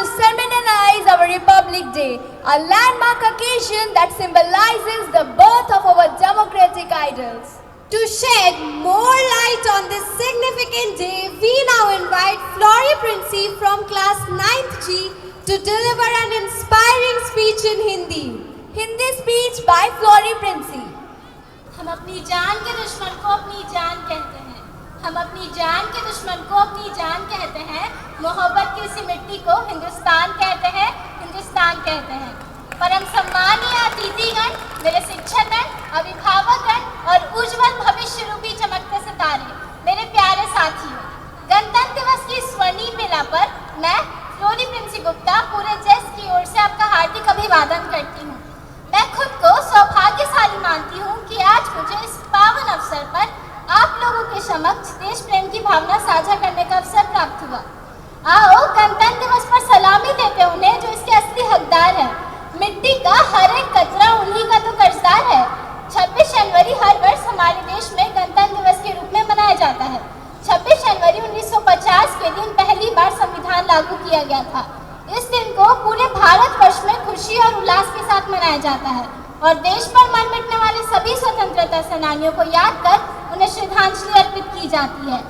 ceremonialize our Republic Day, a landmark occasion that symbolizes the birth of our democratic ideals. To shed more light on this significant day, we now invite Flory Princey from class 9th G to deliver an inspiring speech in Hindi. Hindi speech by Flory Princey. हम अपनी जान के दुश्मन को अपनी जान कहते हैं, हम अपनी जान के दुश्मन को अपनी जान कहते हैं, मोहब्बत की इसी मिट्टी को हिंदुस्तान कहते हैं, हिंदुस्तान कहते हैं। परम सम्मानीय अतिथिगण, मेरे शिक्षकगण, अभिभावकगण और उज्जवल भविष्य रूपी चमकते सितारे, मेरे प्यारे साथियों, गणतंत्र दिवस की स्वर्णिम बेला पर मैं फ्लोरी प्रिंसी गुप्ता पूरे जेस की ओर से आपका हार्दिक अभिवादन करती हूँ। मैं खुद को सौभाग्यशाली मानती हूँ कि आज मुझे इस पावन अवसर पर आप लोगों के समक्ष देश प्रेम की भावना साझा करने का अवसर प्राप्त हुआ। आओ गणतंत्र दिवस पर सलामी देते उन्हें जो इसके असली हकदार है। मिट्टी का हर एक कतरा उन्हीं का तो कर्जदार है। 26 जनवरी हर वर्ष हमारे देश में गणतंत्र दिवस के रूप में मनाया जाता है। 26 जनवरी 1950 के दिन पहली बार संविधान लागू किया गया था। इस दिन को पूरे भारतवर्ष में खुशी और उल्लास के साथ मनाया जाता है और देश पर मर मिटने वाले सभी स्वतंत्रता सेनानियों को याद कर उन्हें श्रद्धांजलि अर्पित की जाती है।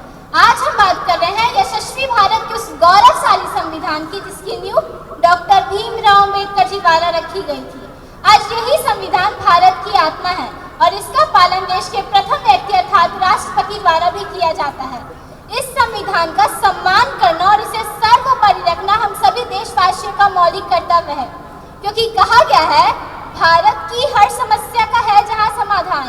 आज हम बात कर रहे हैं यशस्वी भारत के उस गौरवशाली संविधान की जिसकी नींव डॉक्टर भीमराव अम्बेडकर जी द्वारा रखी गई थी। आज यही संविधान भारत की आत्मा है और इसका पालन देश के प्रथम व्यक्ति अर्थात राष्ट्रपति द्वारा भी किया जाता है। इस संविधान का सम्मान करना और इसे सर्वोपरि रखना हम सभी देशवासियों का मौलिक कर्तव्य है, क्योंकि कहा गया है भारत की हर समस्या का है जहां समाधान,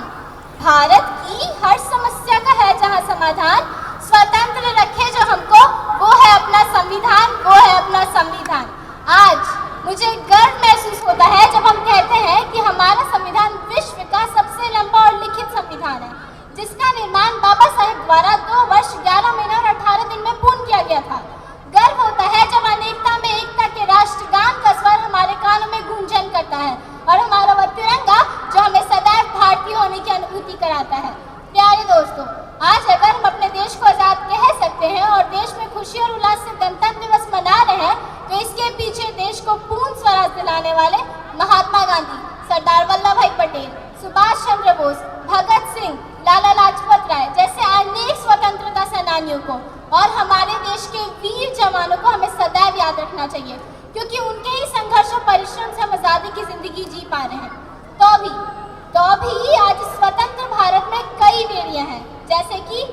भारत की हर समस्या का है जहां समाधान, स्वतंत्र रखे जो हमको वो है अपना संविधान, वो है अपना संविधान। आज मुझे गर्व महसूस होता है जब हम कहते हैं कि हमारा संविधान विश्व का सबसे लंबा और लिखित संविधान है, जिसका निर्माण बाबा साहेब द्वारा 2 वर्ष 11 महीने और 18 दिन में पूर्ण किया गया था। गर्व होता है जब अनेकता में एकता के राष्ट्रगान का स्वर हमारे कानों में गूंजन करता है और हमारा वह तिरंगा जो हमें सदैव भारतीय होने की अनुभूति कराता है। प्यारे दोस्तों, आज अगर हम अपने देश को आज़ाद कह सकते हैं और देश में खुशी और उल्लास से गणतंत्र दिवस मना रहे हैं, तो इसके पीछे देश को पूर्ण स्वराज दिलाने वाले महात्मा गांधी, सरदार वल्लभ भाई पटेल, सुभाष चंद्र बोस, भगत सिंह, लाला लाजपत राय जैसे अनेक स्वतंत्रता सेनानियों को और हमारे देश के वीर जवानों को हमें सदैव याद रखना चाहिए, क्योंकि उनके ही संघर्ष और परिश्रम से हम आज़ादी की जिंदगी जी पा रहे हैं। तो भी आज स्वतंत्र भारत में कई बेड़ियां हैं, जैसे कि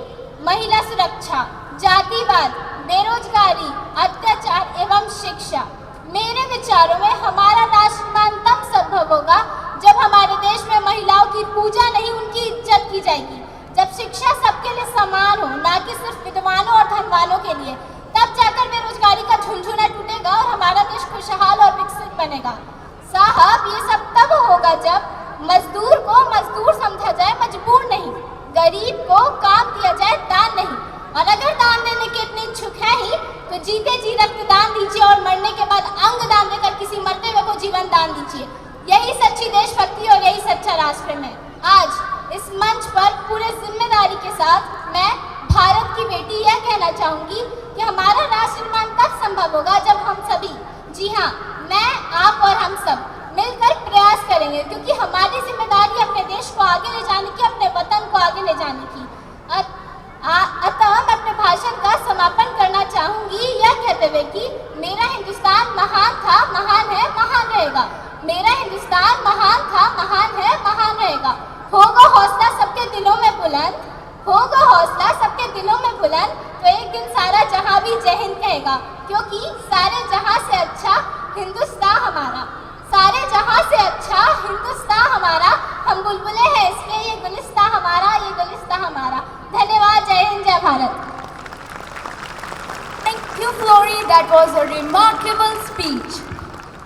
महिला सुरक्षा, जातिवाद, बेरोजगारी, अत्याचार एवं शिक्षा। मेरे विचारों में हमारा राष्ट्र निर्माण तब संभव होगा जब हमारे देश में महिलाओं की पूजा नहीं उनकी इज्जत की जाएगी, जब शिक्षा सबके लिए समान हो, ना कि सिर्फ विद्वानों और धनवानों के लिए। तब जाकर बेरोजगारी का झुंझुना टूटेगा और हमारा देश खुशहाल और विकसित बनेगा। साहब, ये सब तब होगा जब मजदूर को मजदूर समझा जाए, मजबूर नहीं, गरीब को काम दिया जाए, दान नहीं। और अगर दान देने के इतने इच्छुक है ही तो जीते जी रक्तदान दीजिए और मरने के बाद अंग दान देकर किसी मरते हुए को जीवन दान दीजिए। यही सच्ची देशभक्ति और यही सच्चा राष्ट्र प्रेम है। आज इस मंच पर पूरे जिम्मेदारी के साथ मैं भारत की बेटी यह कहना चाहूँगी कि हमारा राष्ट्र निर्माण तब संभव होगा जब हम सभी, जी हाँ, मैं, आप और हम सब मिलकर प्रयास करेंगे, क्योंकि हमारी जिम्मेदारी अपने देश को आगे ले जाने की, अपने वतन को आगे ले जाने की। अतः मैं अपने भाषण का समापन करना चाहूँगी यह कहते हुए कि मेरा हिंदुस्तान महान था, महान है, महान रहेगा। मेरा हिंदुस्तान महान था, महान है, महान रहेगा। होगा हौसला सबके दिलों में बुलंद, होगा हौसला सबके दिलों में बुलंद, तो एक दिन सारा जहां भी जय हिंद कहेगा, क्योंकि सारे जहां से अच्छा हिंदुस्तान हमारा, सारे जहां से अच्छा हिंदुस्तान हमारा। हम बुलबुलें हैं इसके, ये गुलिस्तान हमारा, ये गुलिस्तान हमारा। धन्यवाद। जय हिंद, जय Bharat. Thank you, Flory. That was a remarkable speech.